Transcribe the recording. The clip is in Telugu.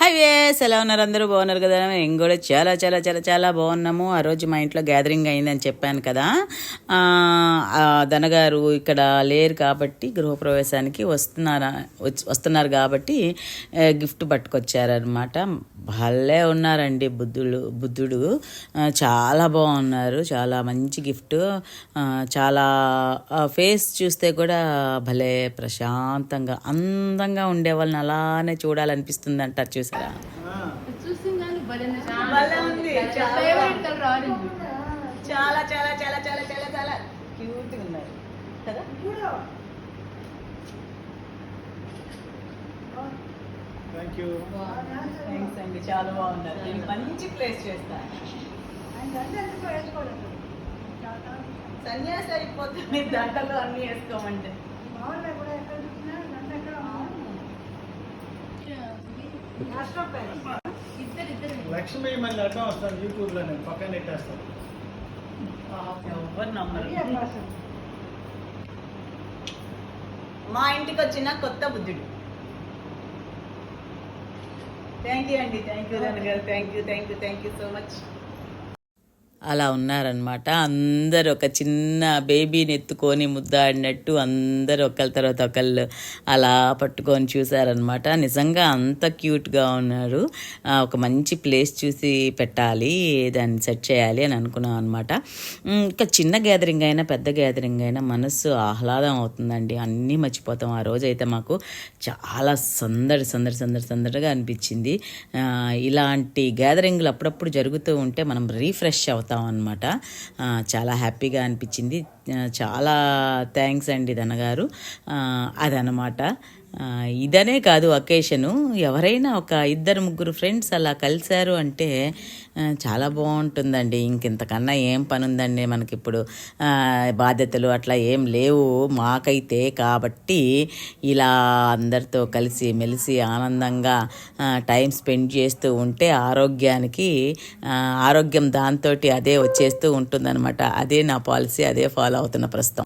హాయ్ వేస్, ఎలా ఉన్నారు? అందరూ బాగున్నారు కదా? మేము కూడా చాలా చాలా చాలా చాలా బాగున్నాము. ఆ రోజు మా ఇంట్లో గ్యాదరింగ్ అయిందని చెప్పాను కదా. ధనగారు ఇక్కడ లేరు కాబట్టి గృహప్రవేశానికి వస్తున్నారు కాబట్టి గిఫ్ట్ పట్టుకొచ్చారనమాట. భలే ఉన్నారండి బుద్ధుడు చాలా బాగున్నారు. చాలా మంచి గిఫ్ట్. చాలా ఫేస్ చూస్తే కూడా భలే ప్రశాంతంగా అందంగా ఉండే వాళ్ళని అలానే చూడాలనిపిస్తుంది అంటారు. చూసారా? చాలా చాలా చాలా చాలా చాలా చాలా క్యూట్గా ఉన్నారు కదా. థ్యాంక్స్ అండి, చాలా బాగున్నారు. నేను మంచి ప్లేస్ చేస్తాను. సన్యాసి అయిపోతే మీరు దండలు అన్నీ వేసుకోమంటే లక్ష్మీ మళ్ళీ అడ్డం వస్తాను. యూట్యూబ్ లో నేను పక్కన పెట్టేస్తాను. ఎవరు నమ్మరు. మా ఇంటికి వచ్చిన కొత్త బుద్ధుడు. థ్యాంక్ యూ అండి, థ్యాంక్ యూ గారు, థ్యాంక్ యూ సో మచ్. అలా ఉన్నారనమాట. అందరు ఒక చిన్న బేబీని ఎత్తుకొని ముద్దాడినట్టు అందరు ఒకళ్ళ తర్వాత ఒకళ్ళు అలా పట్టుకొని చూసారనమాట. నిజంగా అంత క్యూట్గా ఉన్నారు. ఒక మంచి ప్లేస్ చూసి పెట్టాలి, దాన్ని సెట్ చేయాలి అని అనుకున్నాం అనమాట. ఇంకా చిన్న గ్యాదరింగ్ అయినా పెద్ద గ్యాదరింగ్ అయినా మనసు ఆహ్లాదం అవుతుందండి. అన్నీ మర్చిపోతాం. ఆ రోజైతే మాకు చాలా సందడిగా అనిపించింది. ఇలాంటి గ్యాదరింగ్లు అప్పుడప్పుడు జరుగుతూ ఉంటే మనం రీఫ్రెష్ అవుతాం అనమాట. చాలా హ్యాపీగా అనిపించింది. చాలా థ్యాంక్స్ అండి ధనగారు. అదనమాట. ఇదనే కాదు అకేషను, ఎవరైనా ఒక 2-3 ఫ్రెండ్స్ అలా కలిశారు అంటే చాలా బాగుంటుందండి. ఇంకెంతకన్నా ఏం పని ఉందండి మనకిప్పుడు. బాధ్యతలు అట్లా ఏం లేవు మాకైతే. కాబట్టి ఇలా అందరితో కలిసి మెలిసి ఆనందంగా టైం స్పెండ్ చేస్తూ ఉంటే ఆరోగ్యం దాంతో అదే వచ్చేస్తూ ఉంటుందన్నమాట. అదే నా పాలసీ, అదే ఫాలో అవుతున్న ప్రస్తుతం.